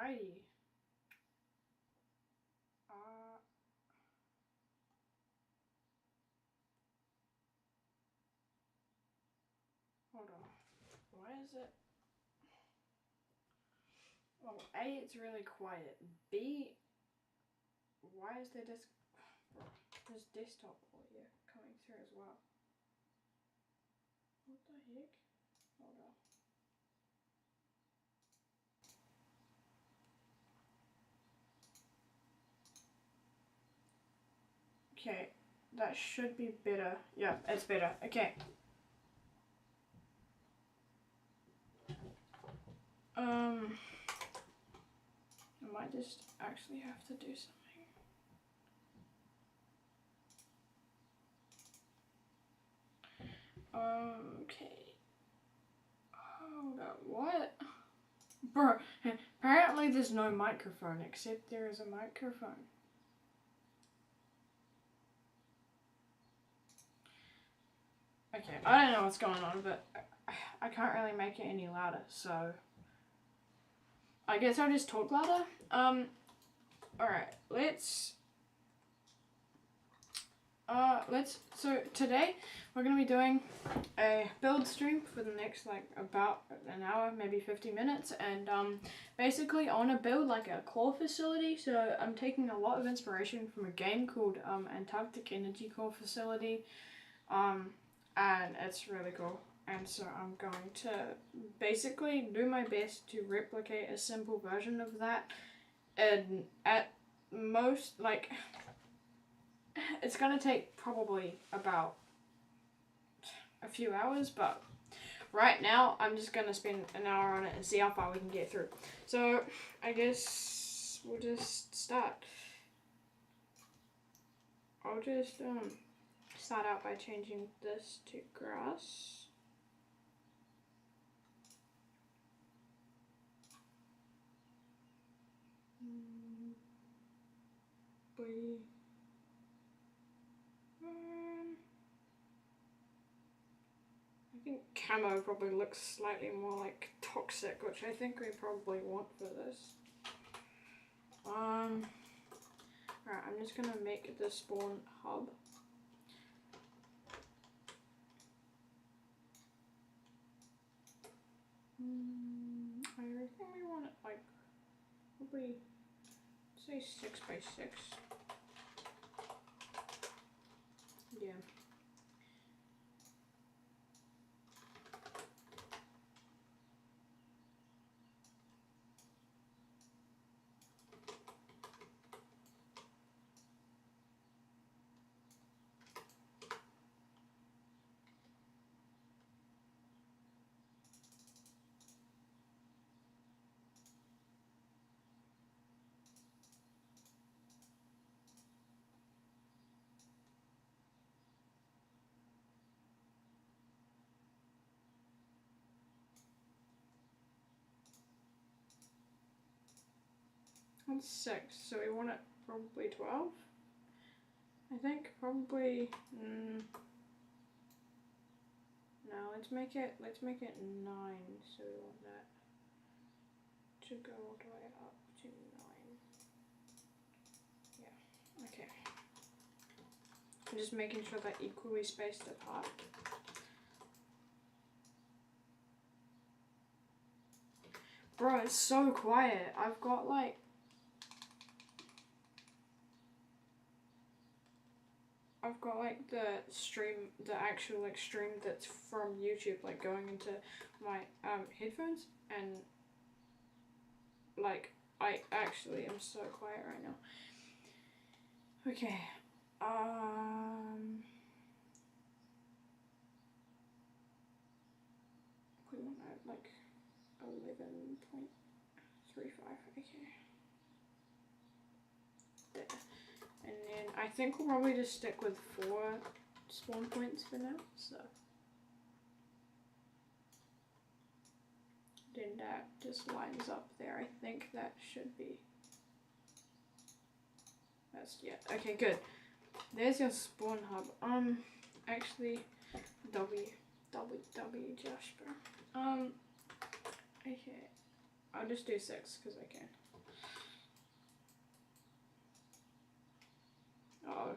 Alrighty. Hold on. Why is it? Well, A, it's really quiet. B, why is there this desktop audio coming through as well? What the heck? Hold on. Okay, that should be better. Yeah, it's better. Okay. I might just actually have to do something. Okay. Hold up, what? Bro, apparently there's no microphone, except there is a microphone. Okay, I don't know what's going on, but I can't really make it any louder, so I guess I'll just talk louder. Alright, so today we're gonna be doing a build stream for the next like about an hour, maybe 50 minutes, and basically I want to build like a core facility. So I'm taking a lot of inspiration from a game called Antarctic Energy Core Facility, and it's really cool. And so I'm going to basically do my best to replicate a simple version of that, and at most, like, it's gonna take probably about a few hours, but right now I'm just gonna spend an hour on it and see how far we can get through. So I guess we'll just start. I'll just start out by changing this to grass. I think camo probably looks slightly more like toxic, which I think we probably want for this. Alright, I'm just gonna make the spawn hub. I reckon we want it like probably say 6 by 6. Yeah. That's 6, so we want it probably 12. I think probably no, let's make it 9, so we want that to go all the way up to 9. Yeah, okay. I'm just making sure they're equally spaced apart. Bro, it's so quiet. I've got like the stream, the actual like stream that's from YouTube, like going into my headphones, and like I actually am so quiet right now. Okay, we want like 11.35. Okay. There. And then I think we'll probably just stick with 4 spawn points for now, so then that just lines up there. I think that should be, that's, yeah, okay, good. There's your spawn hub. Actually, Jasper. Okay, I'll just do 6 because I can. Uh-oh.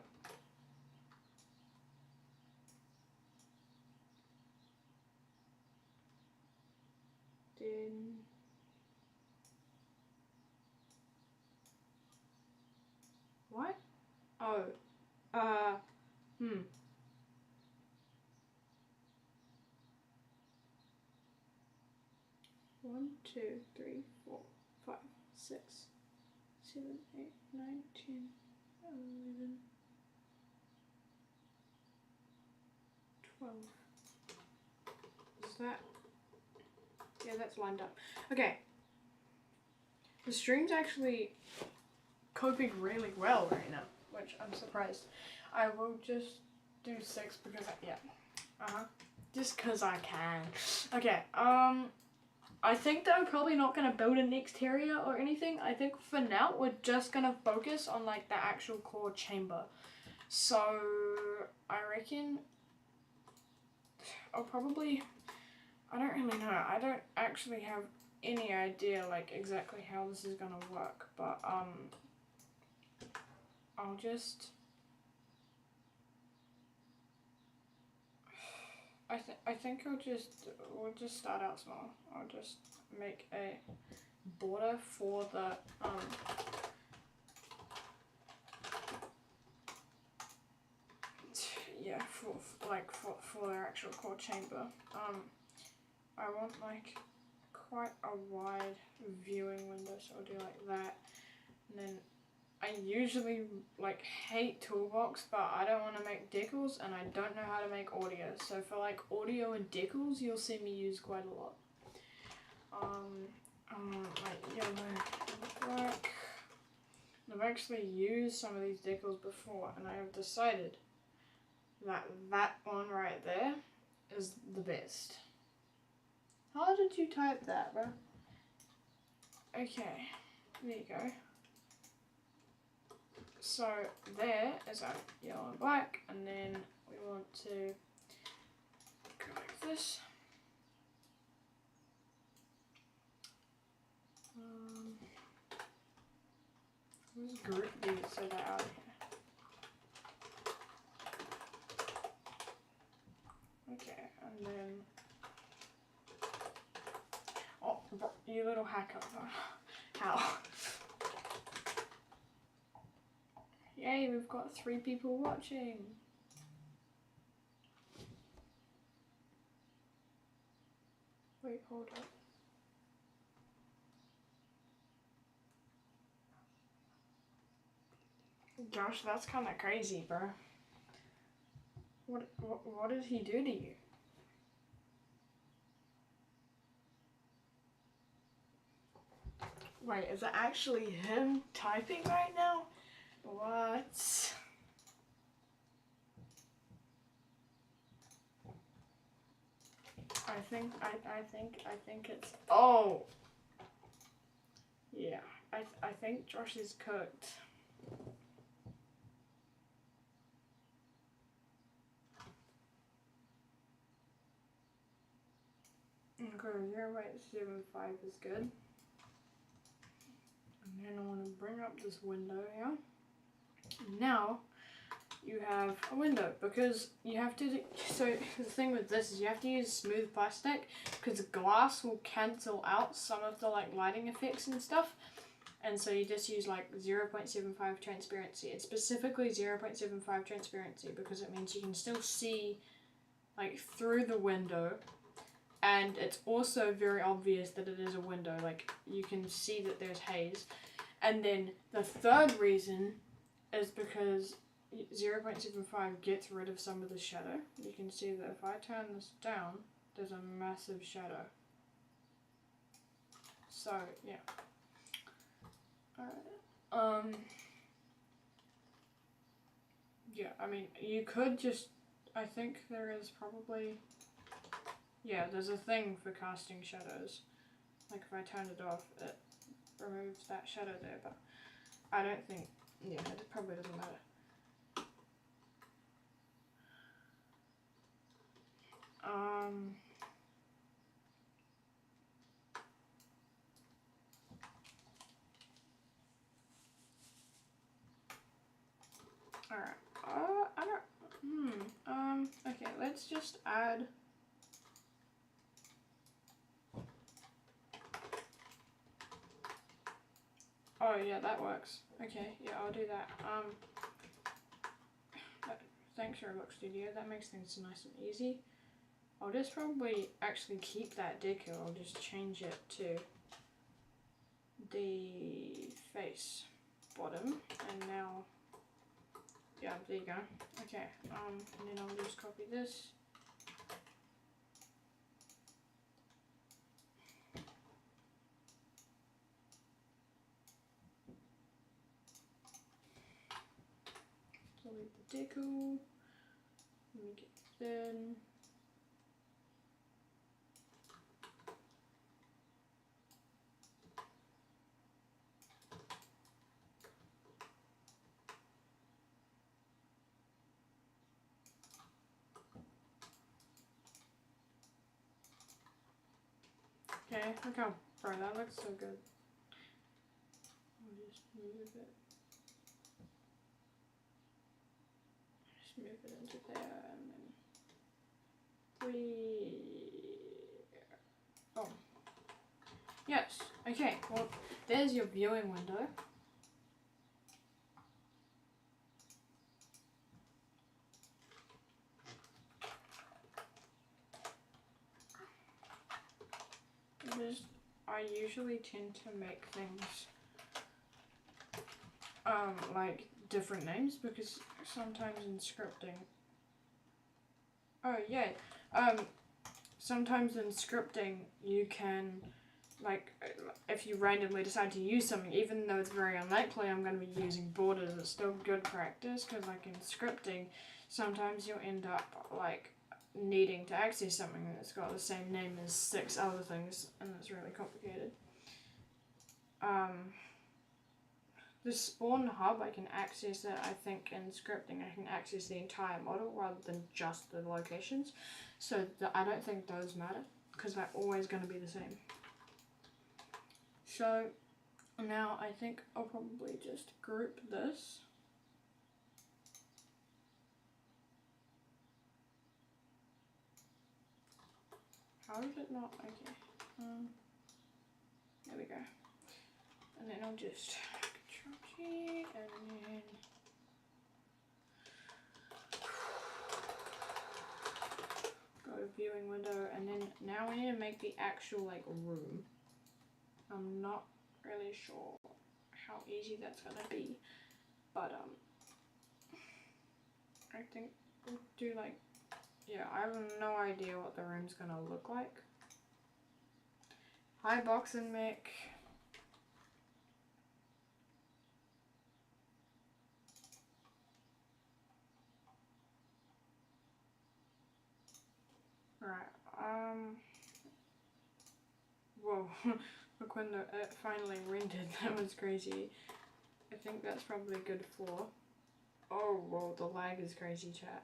Then... What? Oh. Hmm. One, 2, 3, 4, 5, 6, 7, 8, 9, 10, 11, 12. Is that? Yeah, that's lined up. Okay. The stream's actually coping really well right now, which I'm surprised. I will just do 6 because just because I can. Okay, I think that I'm probably not going to build an exterior or anything. I think for now we're just going to focus on like the actual core chamber. So I reckon I'll probably, I don't really know. I don't actually have any idea like exactly how this is going to work, but I'll just, I think we'll just start out small. I'll just make a border for the yeah, for their actual core chamber. I want like quite a wide viewing window, so I'll do like that. And then I usually like hate toolbox, but I don't want to make decals and I don't know how to make audio. So for like audio and decals, you'll see me use quite a lot. Like yellow black. I've actually used some of these decals before, and I have decided that that one right there is the best. How did you type that, bro? Okay, there you go. So there is our yellow and black, and then we want to go like this. Let's group these so they're out of here. Okay, and then, oh, you little hacker. How? Yay, we've got 3 people watching. Wait, hold up. Gosh, that's kind of crazy, bro. What did he do to you? Wait, is it actually him typing right now? What? I think it's, oh! Yeah, I think Josh is cooked. Okay, 0.75 is good. And then I want to bring up this window here. Now, you have a window, because you have to, so the thing with this is you have to use smooth plastic, because glass will cancel out some of the like lighting effects and stuff, and so you just use like 0.75 transparency. It's specifically 0.75 transparency because it means you can still see like through the window, and it's also very obvious that it is a window, like you can see that there's haze. And then the third reason is because 0.75 gets rid of some of the shadow. You can see that if I turn this down, there's a massive shadow. So, yeah. Alright. Yeah, I mean, you could just, I think there is probably, yeah, there's a thing for casting shadows. Like if I turn it off, it removes that shadow there, but I don't think, yeah, it probably doesn't matter. Alright. let's just add oh yeah, that works. Okay, yeah, I'll do that. Thanks Roblox Studio, that makes things nice and easy. I'll just probably actually keep that deco, I'll just change it to the face bottom, and now, yeah, there you go. Okay, and then I'll just copy this. Delete the deco, make it thin. Okay, look how, bro, that looks so good. I'll just move it. Just move it into there, and then oh, yes. Okay, well, there's your viewing window. I usually tend to make things like different names because sometimes in scripting, oh yeah, sometimes in scripting you can, like, if you randomly decide to use something, even though it's very unlikely I'm going to be using borders, it's still good practice, because like in scripting sometimes you'll end up like needing to access something that's got the same name as 6 other things, and it's really complicated. The spawn hub, I can access it, I think in scripting I can access the entire model rather than just the locations, so I don't think those matter because they're always going to be the same. So now I think I'll probably just group this. How did it not? Okay. There we go. And then I'll just Control G and then go to viewing window, and then now we need to make the actual like room. I'm not really sure how easy that's gonna be, but I think we'll do like, yeah, I have no idea what the room's gonna look like. Hi Box and Mick. Right, whoa, look when it finally rendered, that was crazy. I think that's probably good for, oh whoa, the lag is crazy, chat.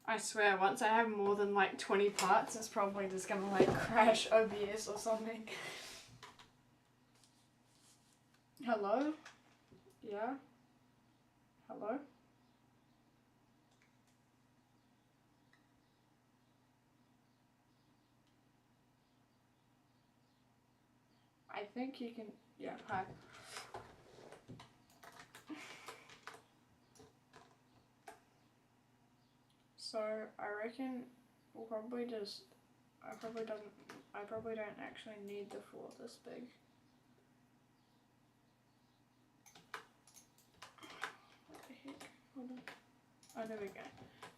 I swear, once I have more than like 20 parts, it's probably just gonna like crash OBS or something. Hello? Yeah? Hello? I think you can, yeah, hi. So I reckon we'll probably just, I probably don't actually need the floor this big. What the heck? Hold on. Oh, there we go.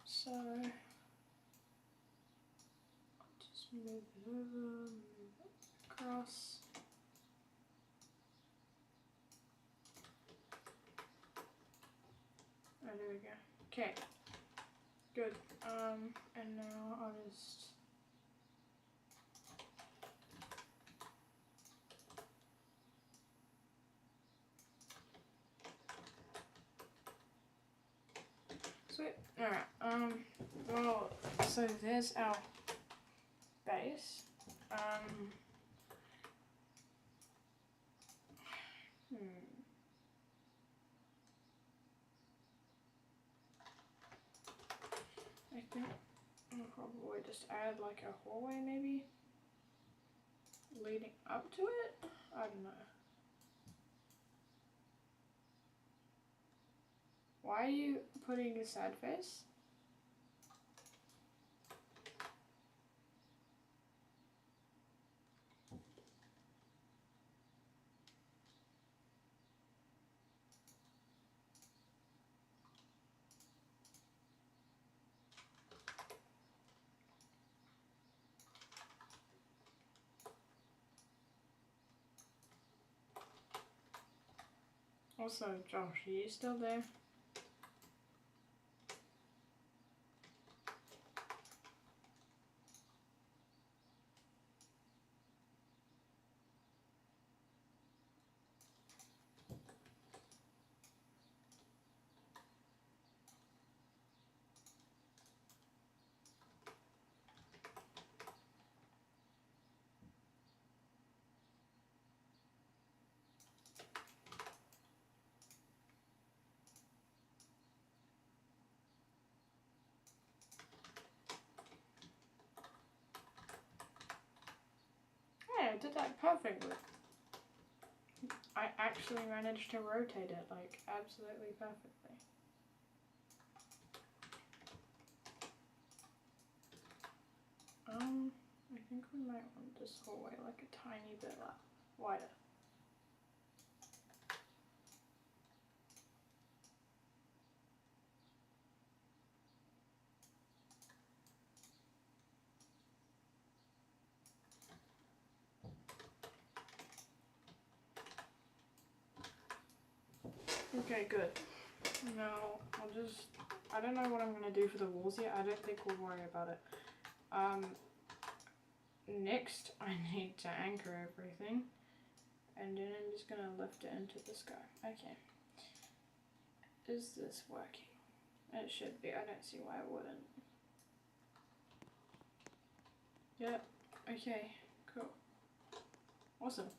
So I'll just move it over, move it across. Oh, there we go. Okay. Good. And now I'll just sweet. Alright, well, so there's our base. I think we just add like a hallway maybe leading up to it? I don't know. Why are you putting a sad face? Also, Josh, are you still there? Yeah, I did that perfectly. I actually managed to rotate it like absolutely perfectly. I think we might want this hallway like a tiny bit wider. Okay, good. Now, I don't know what I'm going to do for the walls yet. I don't think we'll worry about it. Next, I need to anchor everything. And then I'm just going to lift it into the sky. Okay. Is this working? It should be. I don't see why it wouldn't. Yep. Okay. Cool. Awesome.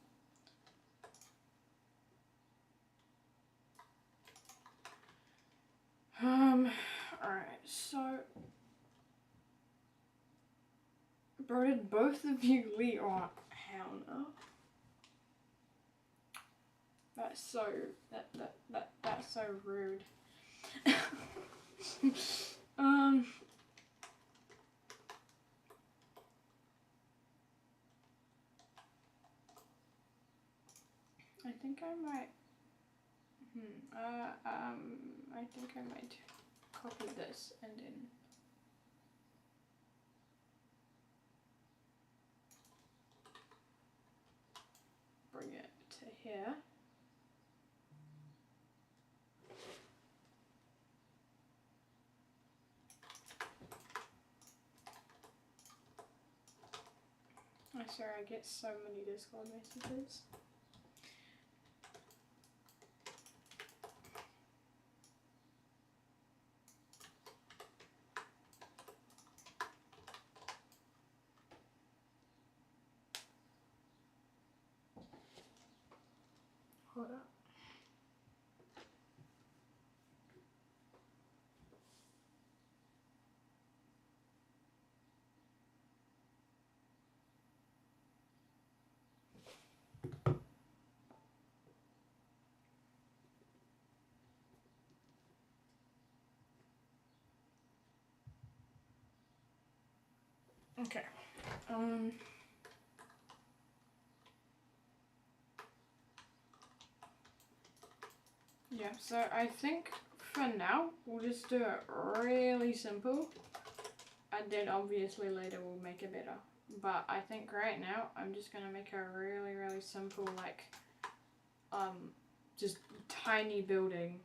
Alright, so bro, did both of you leave? Oh, hell no. That's so that's so rude. I think I might I think I might copy this and then bring it to here. I'm sorry, I get so many Discord messages. Hold up. Okay. Yeah, so I think for now we'll just do it really simple and then obviously later we'll make it better. But I think right now I'm just gonna make a really simple like just tiny building.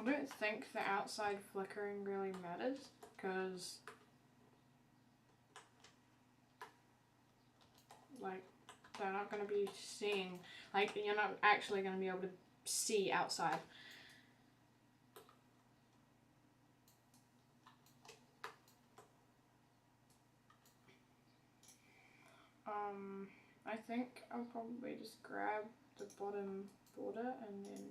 I don't think the outside flickering really matters, because like they're not going to be seeing, like you're not actually going to be able to see outside. I think I'll probably just grab the bottom border and then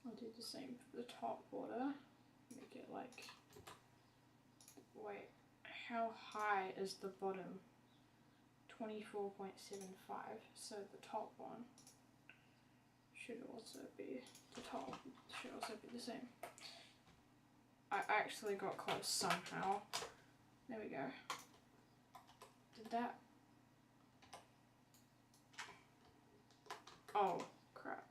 I'll do the same for the top border. Make it like, wait, how high is the bottom? 24.75, so the top one should also be, the top should also be the same. I actually got close somehow. There we go. Did that? Oh, crap.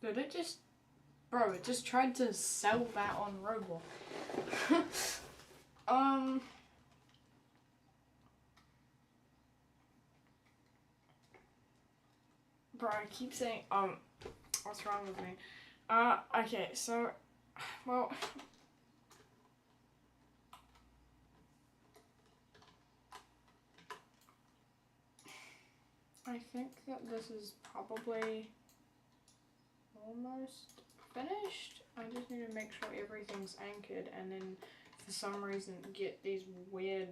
Did it just... Bro, it just tried to sell that on Roblox. Bro, I keep saying, what's wrong with me? Okay, so, well... I think that this is probably almost finished. I just need to make sure everything's anchored and then for some reason get these weird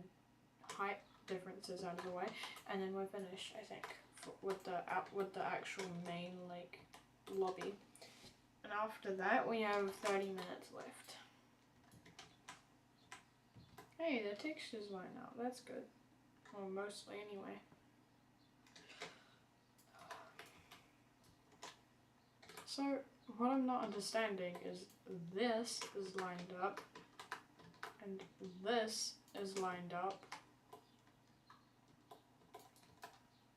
height differences out of the way, and then we're finished, I think, with the actual main like lobby. And after that we have 30 minutes left. Hey, the texture's line out, that's good. Well, mostly anyway. So, what I'm not understanding is this is lined up, and this is lined up.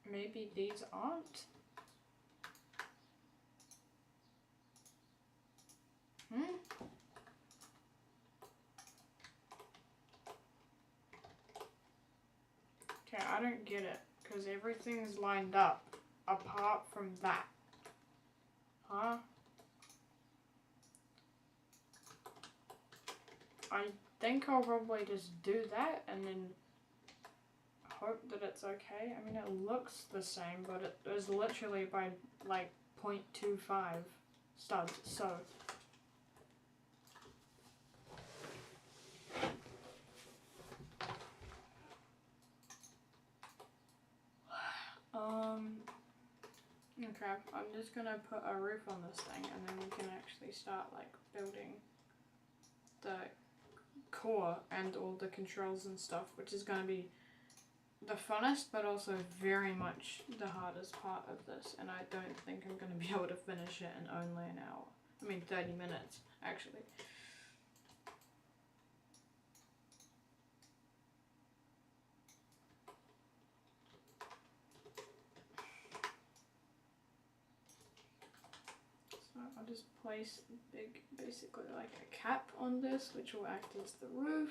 Maybe these aren't? I don't get it. Because everything's lined up apart from that. Huh? I think I'll probably just do that and then hope that it's okay. I mean, it looks the same, but it was literally by like 0.25 studs, so. Okay, I'm just gonna put a roof on this thing and then we can actually start like building the core and all the controls and stuff, which is gonna be the funnest but also very much the hardest part of this, and I don't think I'm gonna be able to finish it in only an hour. I mean 30 minutes actually. So I'll just place basically like a cap on this, which will act as the roof.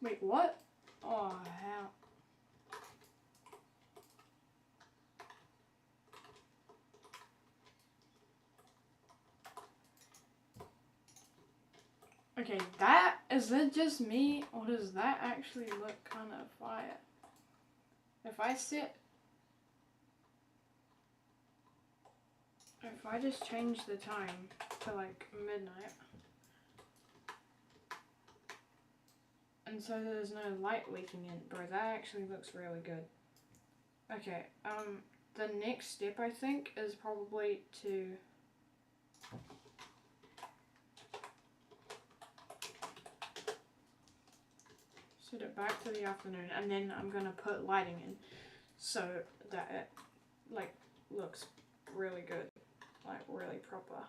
Wait, what? Oh, hell. Okay, is it just me, or does that actually look kind of fire? If I just change the time to like midnight, and so there's no light leaking in, bro, that actually looks really good. Okay, the next step I think is probably to set it back to the afternoon, and then I'm gonna put lighting in so that it like looks really good, like really proper.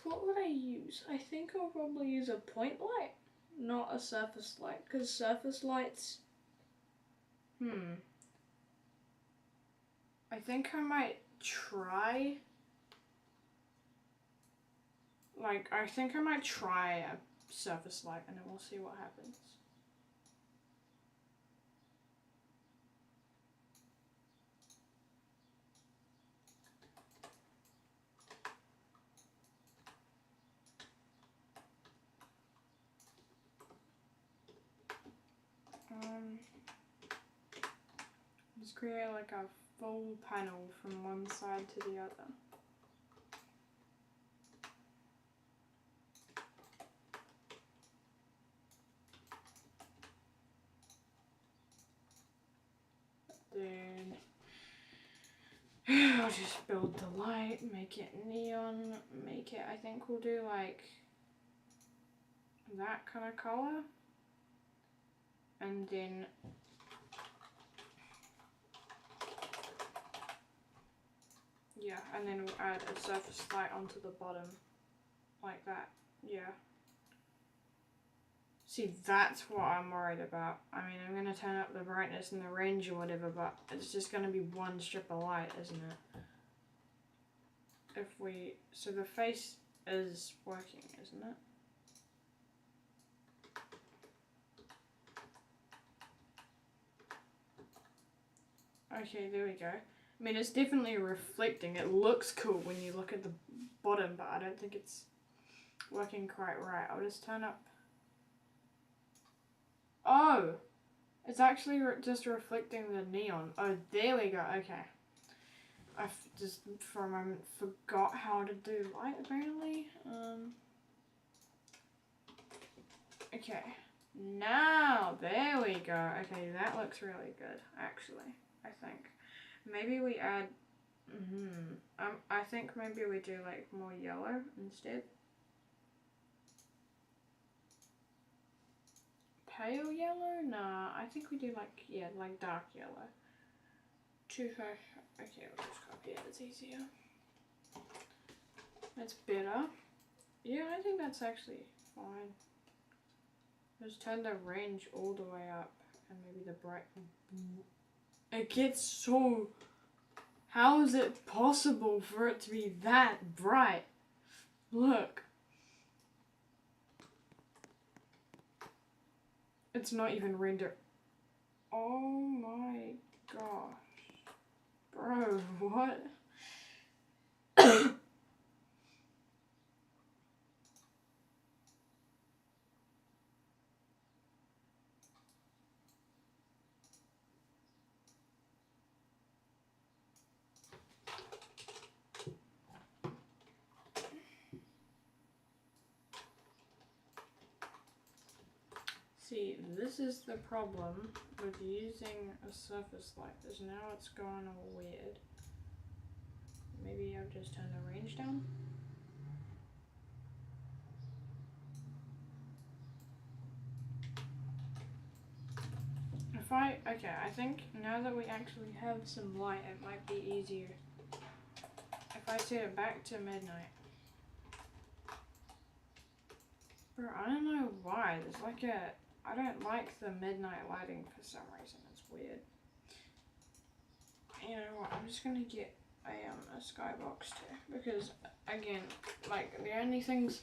What would I use? I think I'll probably use a point light, not a surface light, because surface lights, I think I might try, I think I might try a surface light and then we'll see what happens. Just create like a full panel from one side to the other. Then I'll just build the light, make it neon, I think we'll do like that kind of color. And then yeah, and then we'll add a surface light onto the bottom like that. Yeah. See, that's what I'm worried about. I mean, I'm going to turn up the brightness and the range or whatever, but it's just going to be one strip of light, isn't it? So the face is working, isn't it? Okay, there we go. I mean, it's definitely reflecting. It looks cool when you look at the bottom, but I don't think it's working quite right. I'll just turn up. Oh, it's actually just reflecting the neon. Oh, there we go. Okay. I just for a moment forgot how to do light apparently. Okay. Now, there we go. Okay, that looks really good, actually, I think. Maybe we add, I think maybe we do like more yellow instead. Pale yellow? Nah, I think we do like, yeah, like dark yellow. Okay, I'll just copy it, it's easier. That's better. Yeah, I think that's actually fine. Just turn the range all the way up and maybe the bright. It gets so. How is it possible for it to be that bright? Look. It's not even render. Oh my gosh. Bro, what? See, this is the problem with using a surface like this. Now it's going all weird. Maybe I'll just turn the range down. Okay, I think now that we actually have some light, it might be easier if I set it back to midnight. Bro, I don't know why. There's like I don't like the midnight lighting for some reason. It's weird. You know what? I'm just gonna get a skybox too, because again, like the only things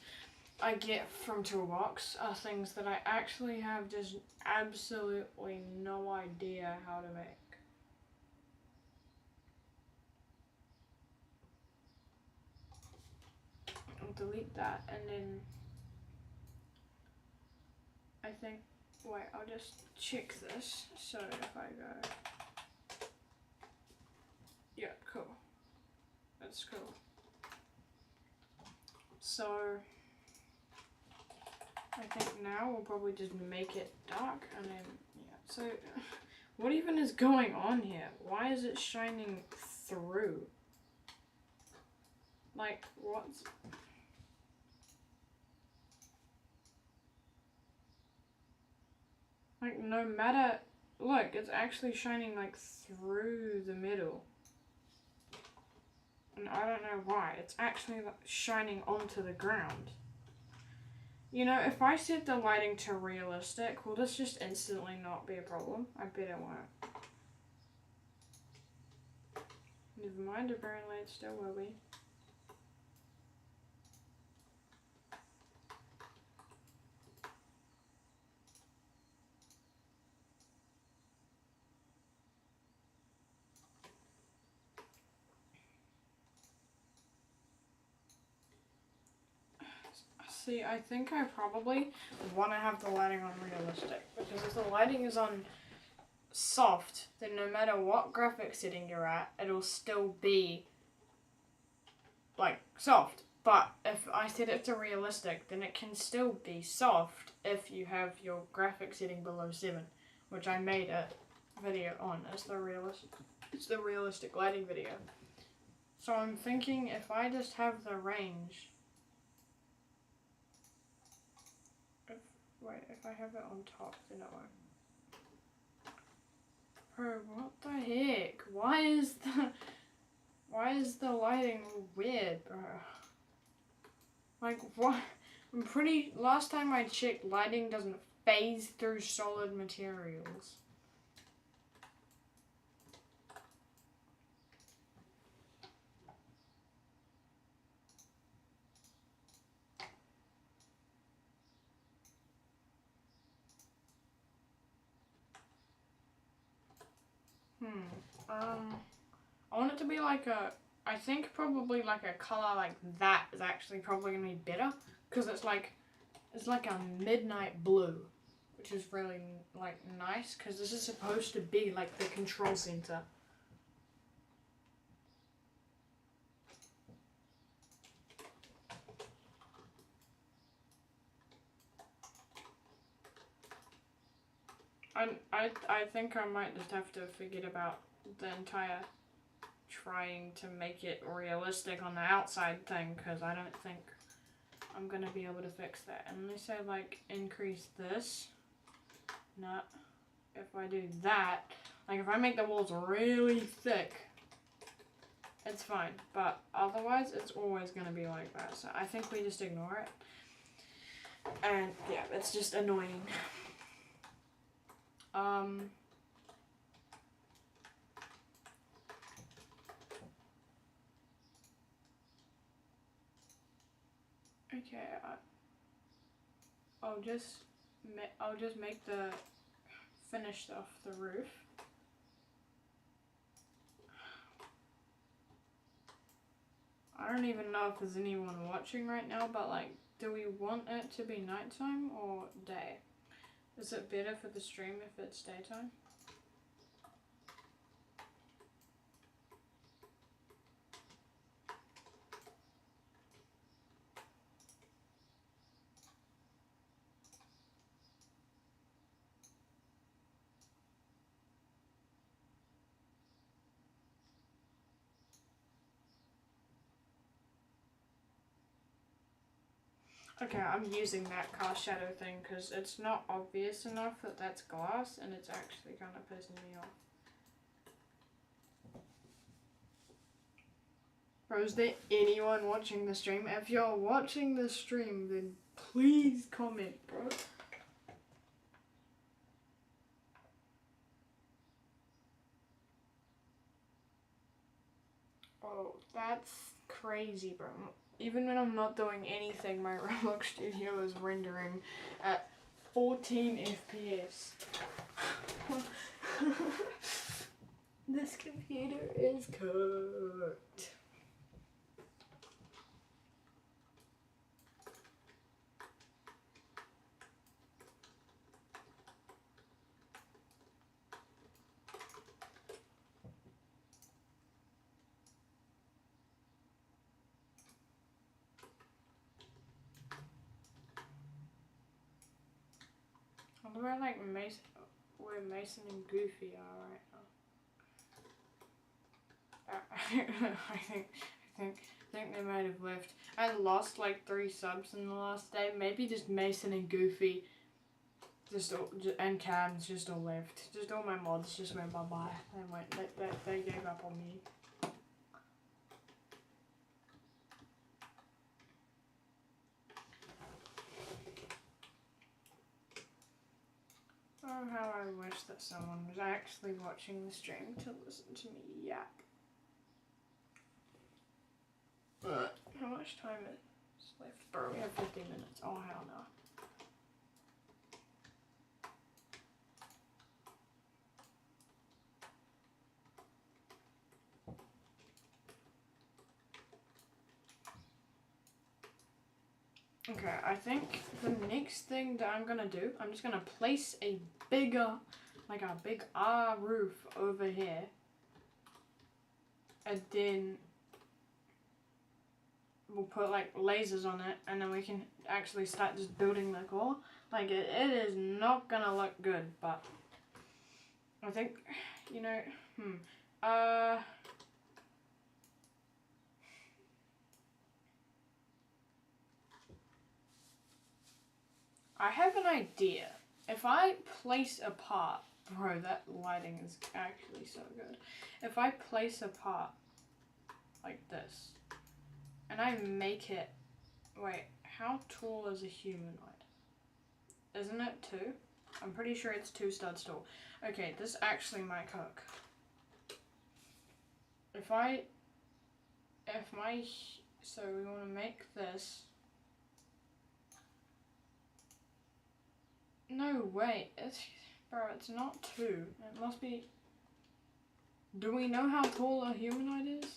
I get from Toolbox are things that I actually have just absolutely no idea how to make. I'll delete that, and then I think, wait, I'll just check this. So if I go, yeah, cool. That's cool. So I think now we'll probably just make it dark, and then, yeah. So what even is going on here? Why is it shining through? Like, what's... Like, no matter... Look, it's actually shining, like, through the middle. And I don't know why. It's actually like, shining onto the ground. You know, if I set the lighting to realistic, will this just instantly not be a problem? I bet it won't. Never mind, apparently it still will be. See, I think I probably want to have the lighting on realistic, because if the lighting is on soft, then no matter what graphic setting you're at, it'll still be like soft. But if I set it to realistic, then it can still be soft if you have your graphic setting below 7, which I made a video on. It's the realistic lighting video. So I'm thinking if I just have the range. Wait, if I have it on top, then it won't. Bro, what the heck? Why is the lighting weird, bro? Like, what? Last time I checked, lighting doesn't phase through solid materials. I want it to be like I think probably like a color like that is actually probably gonna be better, because it's like a midnight blue, which is really like nice, because this is supposed to be like the control center. I think I might just have to forget about the entire trying to make it realistic on the outside thing, because I don't think I'm gonna be able to fix that unless I like increase this. Not if I do that. Like if I make the walls really thick, it's fine, but otherwise it's always gonna be like that. So I think we just ignore it. And yeah, it's just annoying. Okay, I'll just make the finish off the roof. I don't even know if there's anyone watching right now, but like, do we want it to be nighttime or day? Is it better for the stream if it's daytime? Okay, I'm using that cast shadow thing because it's not obvious enough that that's glass and it's actually kind of pissing me off. Bro, is there anyone watching the stream? If you're watching the stream, then please comment, bro. Oh, that's crazy, bro. Even when I'm not doing anything, my Roblox studio is rendering at 14 FPS. This computer is cooked. I wonder where like Mason and Goofy are right now. I think they might have left. I lost like 3 subs in the last day. Maybe just Mason and Goofy, and Cam's just all left. Just all my mods just went bye bye. They gave up on me. Oh, how I wish that someone was actually watching the stream to listen to me yap. How much time is left? Bro, we have 15 minutes. Oh, hell no. Okay, I think the next thing that I'm gonna do, I'm just gonna place a bigger, like a big R roof over here. And then we'll put like lasers on it, and then we can actually start just building the core. Like it is not gonna look good, but I think, you know, I have an idea. If I place a part, bro, that lighting is actually so good. If I place a part like this, and I make it, wait, how tall is a humanoid? Isn't it 2? I'm pretty sure it's 2 studs tall. Okay, this actually might cook. So we want to make this. No, wait, bro, it's not 2. It must be, do we know how tall a humanoid is?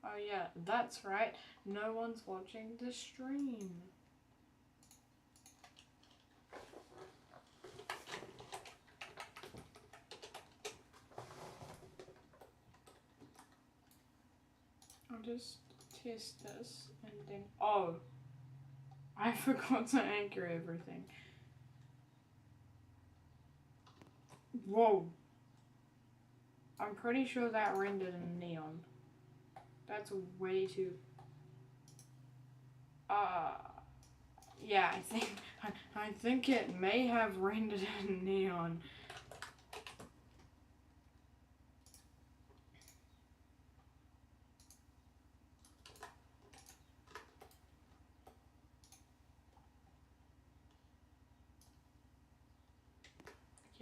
Oh yeah, that's right. No one's watching the stream. I'll just test this and then, oh, I forgot to anchor everything. Whoa. I'm pretty sure that rendered in neon. That's way too... yeah, I think it may have rendered in neon.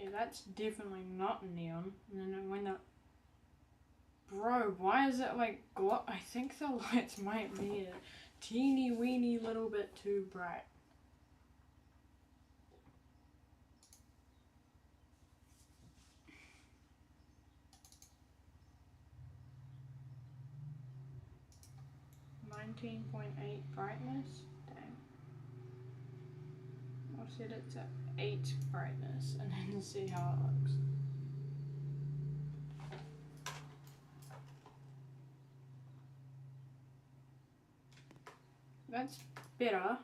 Okay, that's definitely not neon. And then when the... Bro, why is it like glow? I think the lights might be a teeny weeny little bit too bright. .8 brightness. Dang. I'll set it to 8 brightness and then see how it looks. That's better.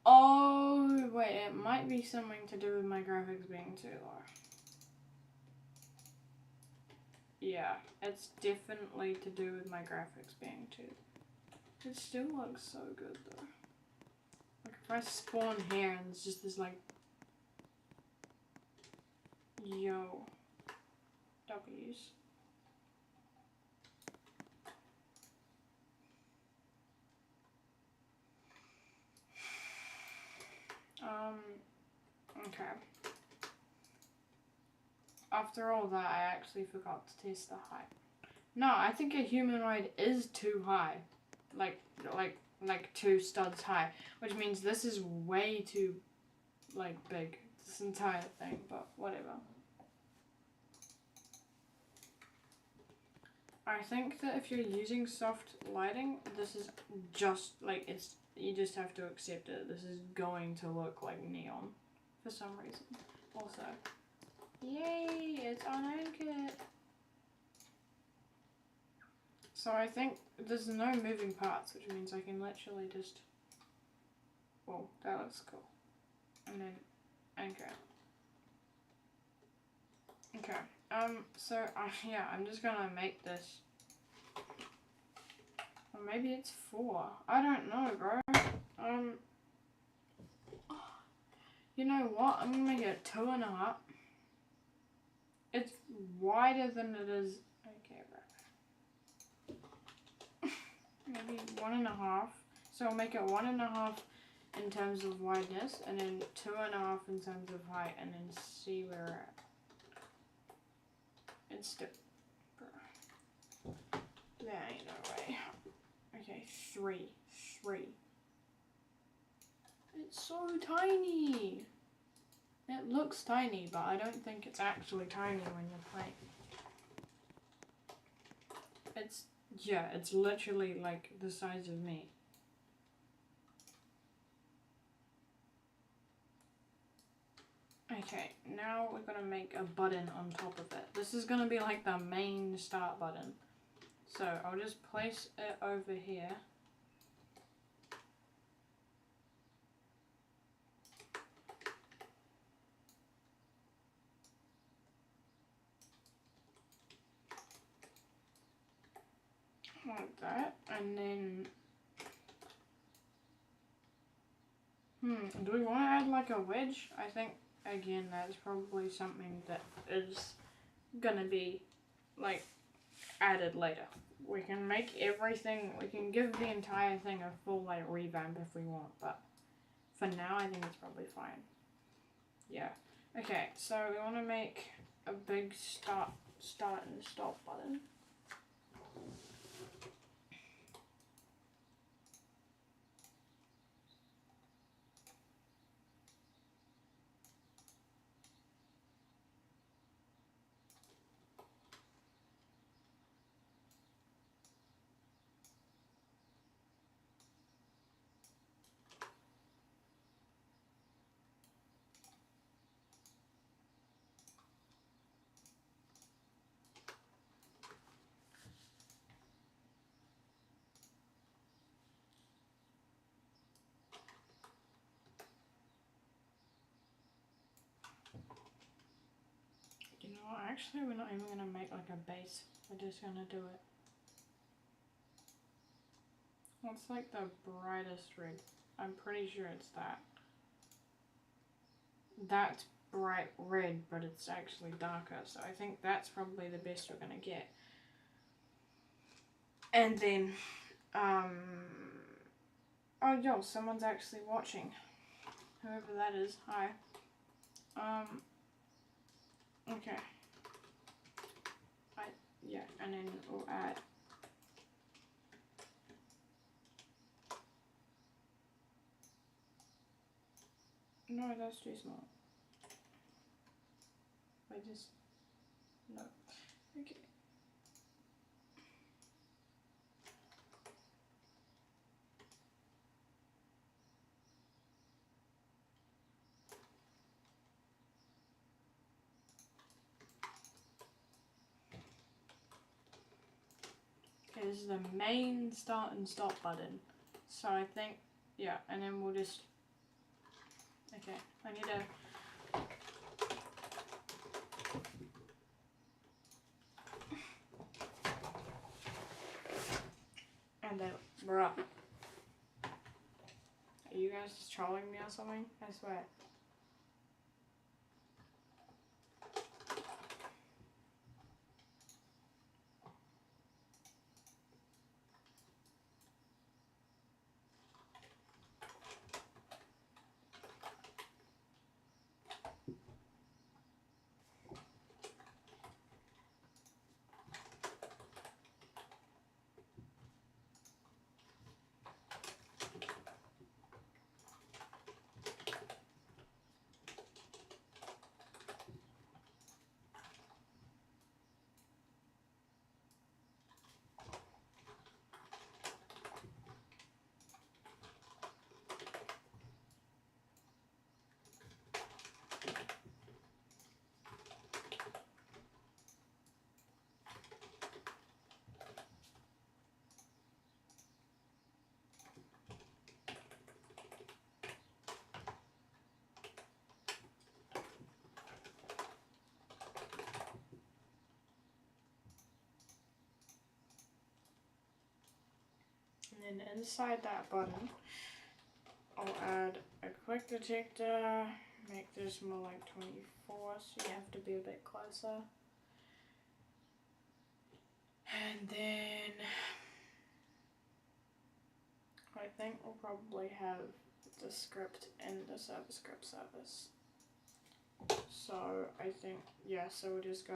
Oh, wait, it might be something to do with my graphics being too low. Yeah, it's definitely to do with my graphics being too. It still looks so good though. Like if I spawn here and it's just this like, yo, W's. Okay. After all that, I actually forgot to test the height. No, I think a humanoid is too high. Like 2 studs high. Which means this is way too, like, big. This entire thing, but whatever. I think that if you're using soft lighting, this is just, like, it's, you just have to accept it. This is going to look like neon for some reason. Also, yay, it's unanchored. So I think there's no moving parts, which means I can literally just, whoa, that looks cool. And then anchor. Okay, so, yeah, I'm just gonna make this, or maybe it's 4, I don't know, bro, you know what, I'm gonna make it 2.5, it's wider than it is, okay, bro, maybe 1.5, so I'll make it 1.5 in terms of wideness, and then 2.5 in terms of height, and then see where we're at. It's still, bro. There ain't no way. Okay, 3. It's so tiny. It looks tiny, but I don't think it's actually tiny when you're playing. It's, yeah, it's literally like the size of me. Okay, now we're gonna make a button on top of it. This is gonna be like the main start button. So I'll just place it over here. Like that, and then, do we want to add like a wedge? I think, again, that's probably something that is gonna be, like, added later. We can make everything, we can give the entire thing a full, like, revamp if we want, but for now, I think it's probably fine. Yeah. Okay, so we want to make a big start and stop button. You know what, actually we're not even going to make like a base, we're just going to do it. What's like the brightest red? I'm pretty sure it's that. That's bright red, but it's actually darker, so I think that's probably the best we're going to get. And then, oh yo, someone's actually watching. Whoever that is, hi. Okay. Yeah, and then we'll add no, that's too small. I just no. Okay. Is the main start and stop button. So I think, yeah, and then we'll just, okay, I need to, and then we're up. Are you guys just trolling me or something? I swear. And then inside that button, I'll add a quick detector, make this more like 24, so you have to be a bit closer. And then I think we'll probably have the script in the server script service. So I think, yeah, so we'll just go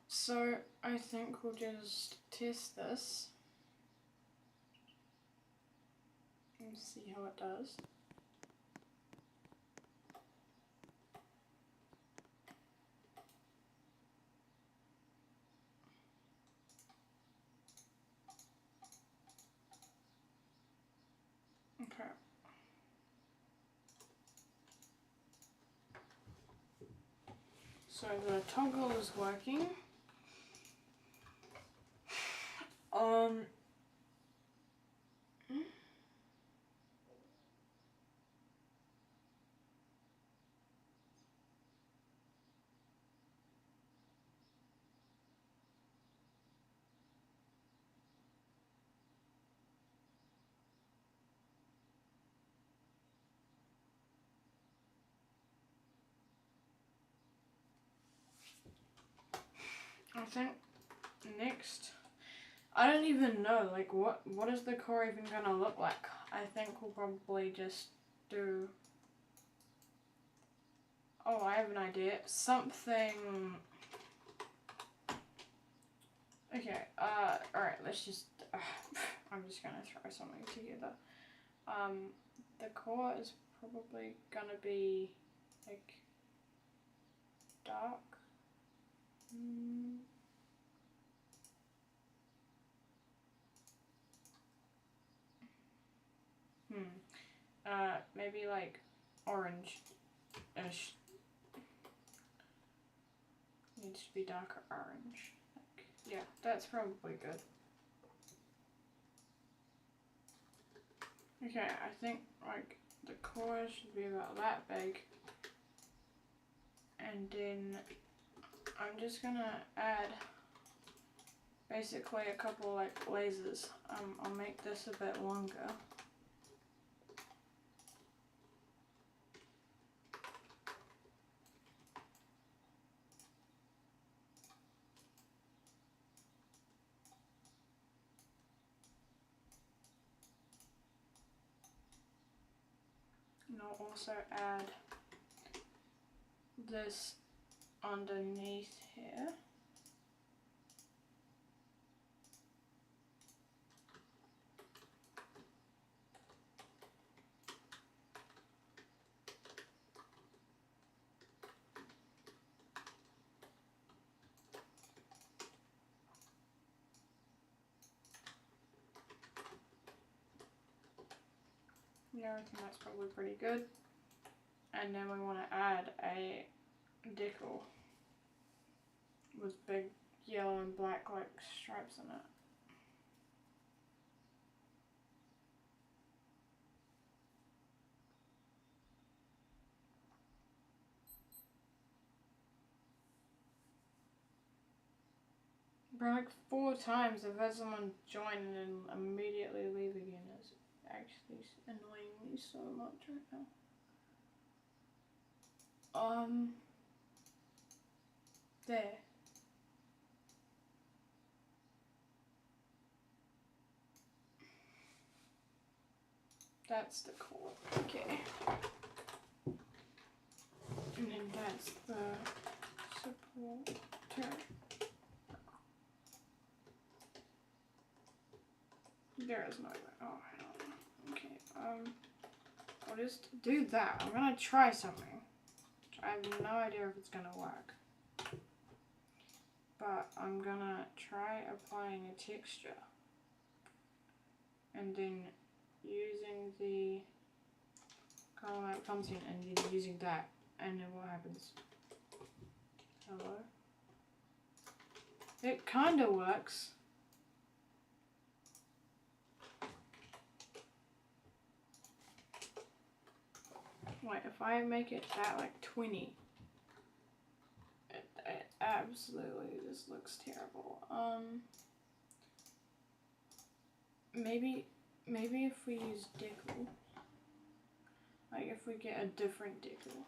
So I think we'll just test this and see how it does. Okay. So the toggle is working. I think next, I don't even know, like what is the core even gonna look like? I think we'll probably just do, oh, I have an idea, something, okay, alright, let's just, I'm just gonna throw something together. The core is probably gonna be like dark. Maybe like orange-ish. Needs to be darker orange. Like, yeah, that's probably good. Okay, I think like the core should be about that big. And then I'm just gonna add basically a couple like lasers. I'll make this a bit longer. And I'll also add this underneath here. Yeah, I think that's probably pretty good. And then we want to add a decal with big yellow and black like stripes in it. Bro, like 4 times I've had someone join and then immediately leave again. It's actually annoying me so much right now. There. That's the core. Okay. And then that's the supporter. There is no way. Oh, hell no. Okay. I'll just do that. I'm gonna try something. I have no idea if it's gonna work. But I'm gonna try applying a texture. And then using the color map content and then using that. And then what happens? Hello? It kinda works. Wait, if I make it at like 20, it absolutely just looks terrible. Maybe if we use decal, like if we get a different decal.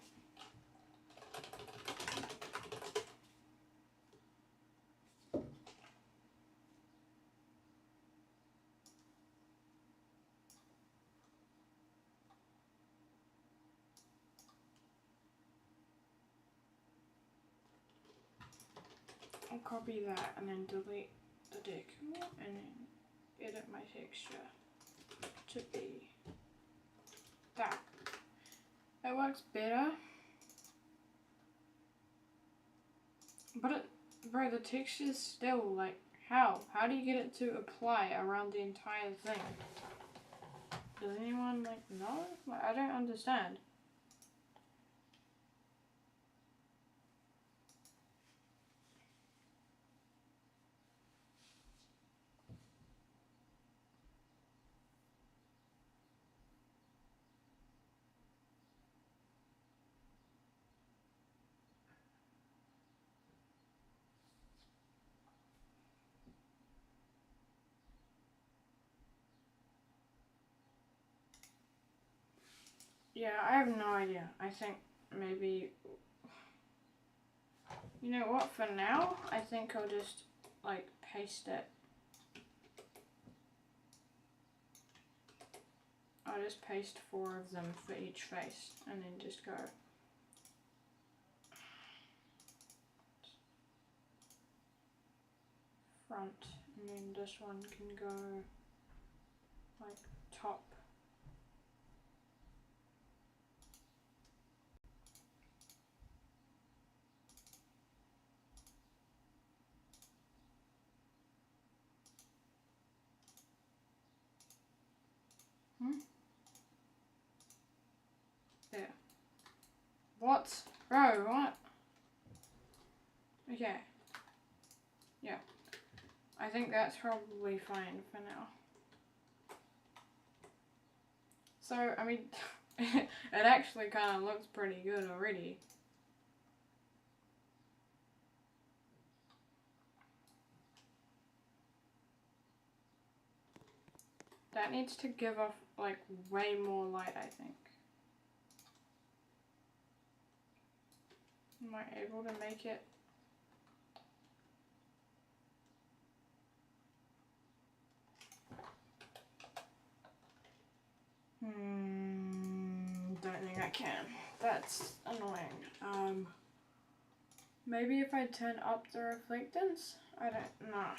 copy that and then delete the deck and then edit my texture to be that. That works better. But bro, the texture's still like, how? How do you get it to apply around the entire thing? Does anyone like know? Like, I don't understand. Yeah, I have no idea. I think maybe, you know what, for now, I think I'll just like paste it. I'll just paste 4 of them for each face and then just go. Front, and then this one can go like top. There. What? Bro, what? Okay. Yeah. I think that's probably fine for now. So, I mean, it actually kind of looks pretty good already. That needs to give off like way more light, I think. Am I able to make it? Don't think I can. That's annoying. Maybe if I turn up the reflectance? I don't know.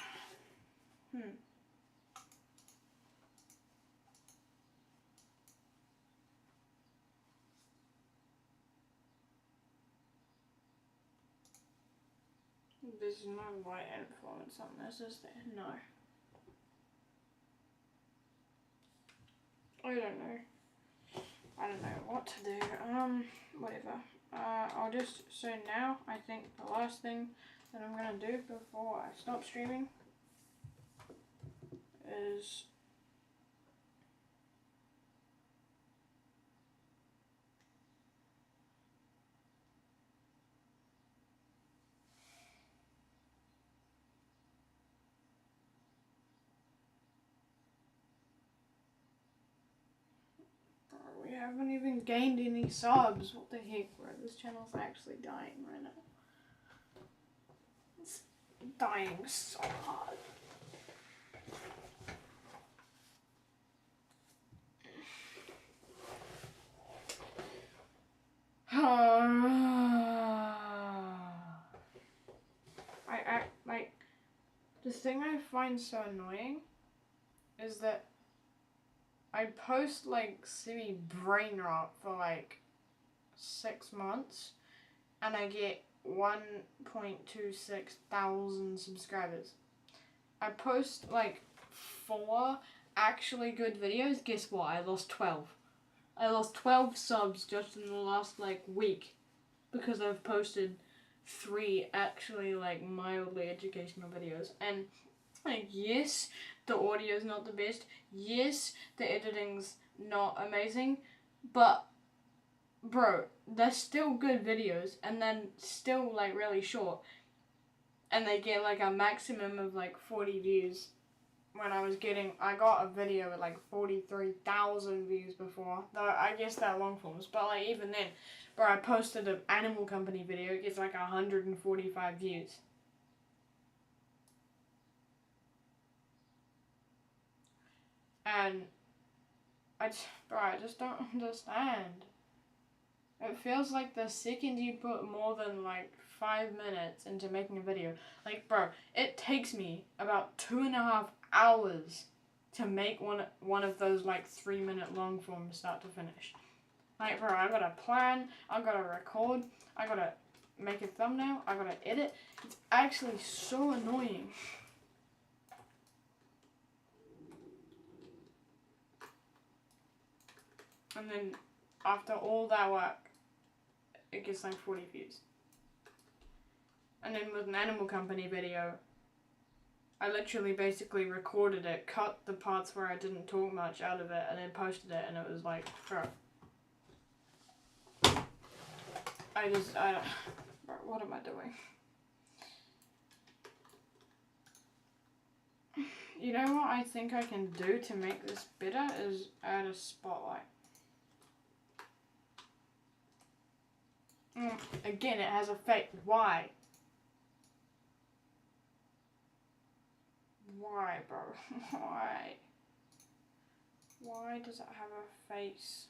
There's no light influence on this, is there? No. I don't know. I don't know what to do. Whatever. I'll just, so now I think the last thing that I'm gonna do before I stop streaming is we haven't even gained any subs. What the heck, bro? This channel's actually dying right now. It's dying so hard. Like, the thing I find so annoying is that I post like semi-brain rot for like 6 months and I get 1.26 thousand subscribers. I post like 4 actually good videos. Guess what? I lost 12. I lost 12 subs just in the last like week because I've posted 3 actually like mildly educational videos. And like, yes, the audio's not the best. Yes, the editing's not amazing. But bro, they're still good videos and then still like really short. And they get like a maximum of like 40 views. When I got a video with like 43,000 views before. Though I guess they're long forms, but like even then, bro, I posted an animal company video, it gets like 145 views. And I just don't understand. It feels like the second you put more than like 5 minutes into making a video. Like, bro, it takes me about 2.5 hours to make one of those like 3-minute long forms start to finish. Like, bro, I gotta plan, I gotta record, I gotta make a thumbnail, I gotta edit. It's actually so annoying. And then after all that work, it gets like 40 views. And then with an animal company video, I literally basically recorded it, cut the parts where I didn't talk much out of it, and then posted it, and it was like, bro. I don't, bro, what am I doing? You know what I think I can do to make this better is add a spotlight. Again, it has a fake. Why? Why, bro? Why? Why does it have a face?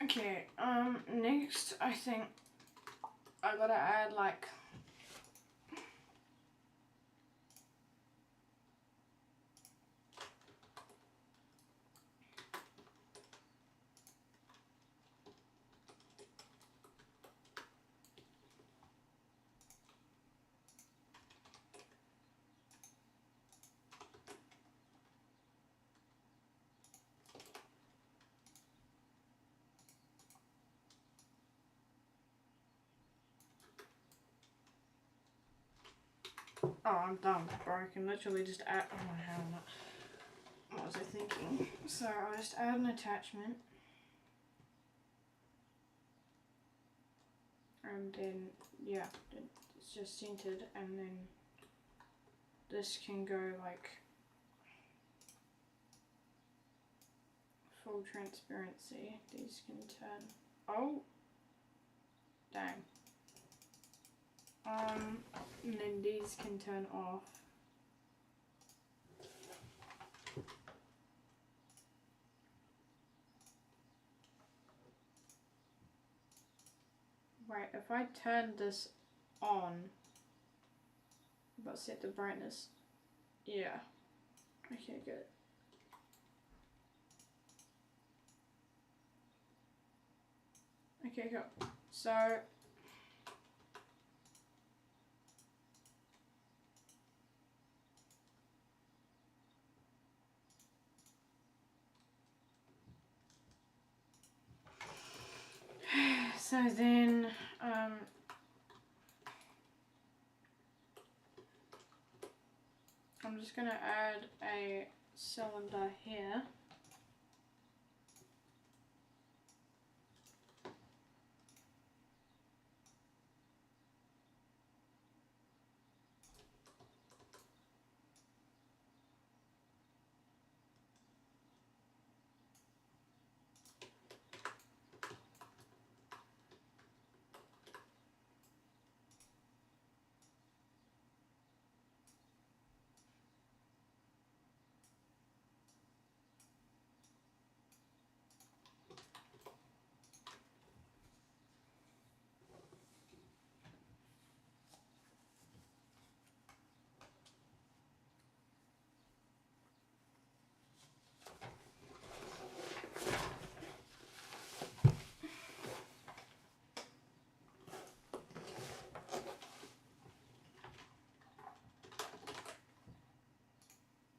Okay, next I think I gotta add like oh, I'm done, bro. I can literally just add, oh my hell, what was I thinking? So I'll just add an attachment. And then, yeah, it's just centered, and then this can go like full transparency. These can turn, oh, dang. And then these can turn off. Right, if I turn this on, but set the brightness, yeah, okay, good. Okay, cool. So, so then, just gonna add a cylinder here.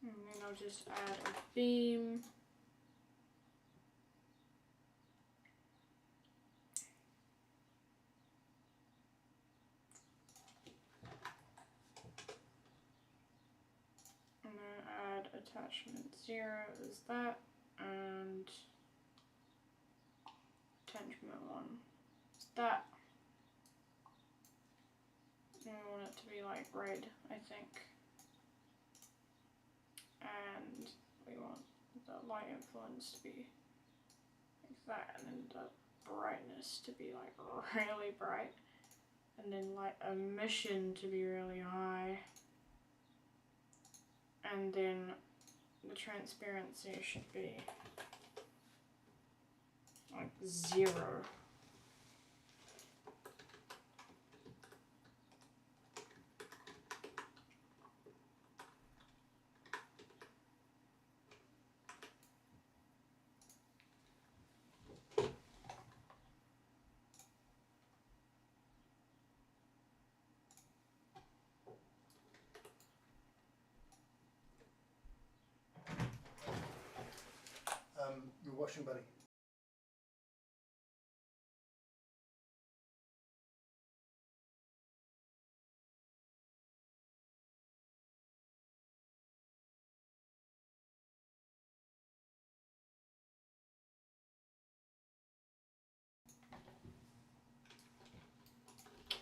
And then I'll just add a beam. And then add attachment 0 is that, and attachment 1 is that. And we want it to be like red, I think. And we want the light influence to be like that, and then the brightness to be like really bright, and then light emission to be really high, and then the transparency should be like 0. You're washing, buddy.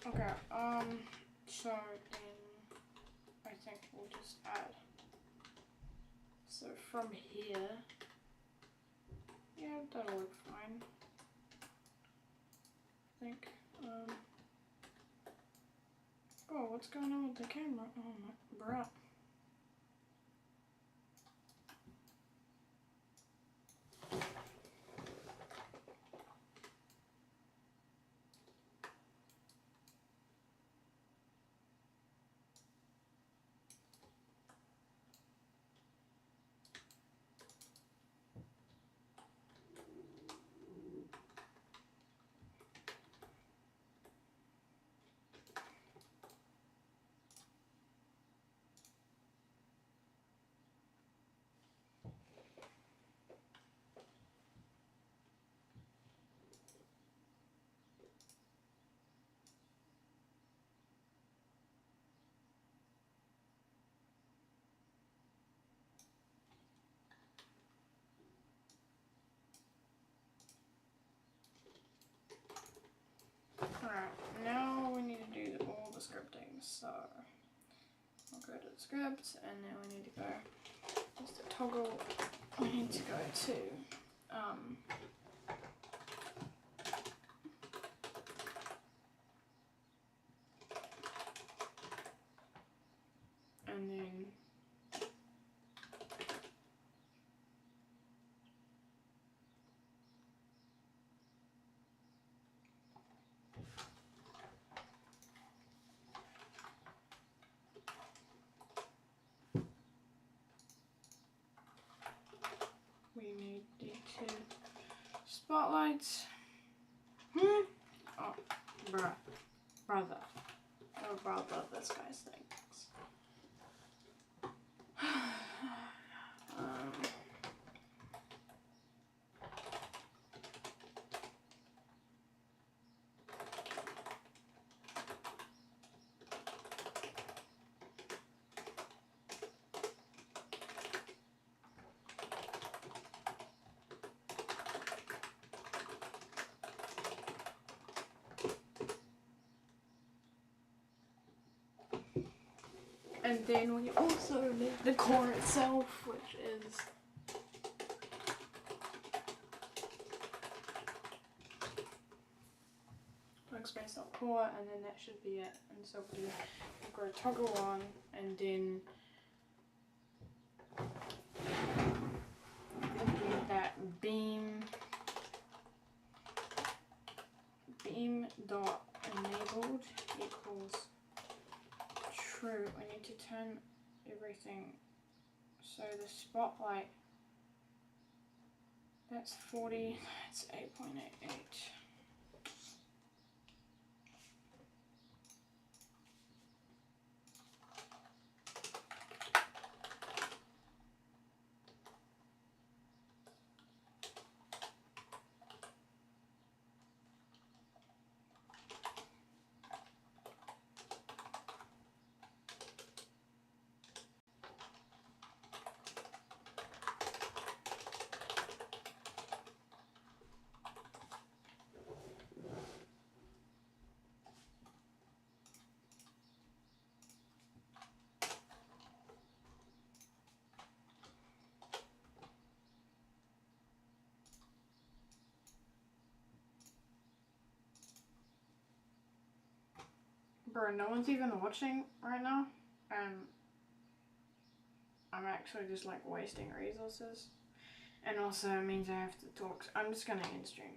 Okay, so then I think we'll just add, so from here, yeah, that'll look fine, I think. Oh, what's going on with the camera? Oh my, bruh. Alright, now we need to do all the scripting, so I'll go to the script, and then we need to go, just to toggle, we need to go to, and then we need the 2 spotlights. Oh, brother. Oh, brother, this guy's thinks. And then we also need the core itself, which is workspace.core, and then that should be it. And so we'll go toggle on, and then we'll do that beam dot enabled equals true. We need to turn everything so the spotlight, that's 40, that's 8.88. Bro, no one's even watching right now, and I'm actually just like wasting resources, and also it means I have to talk. I'm just gonna end stream,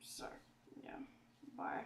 so yeah, bye.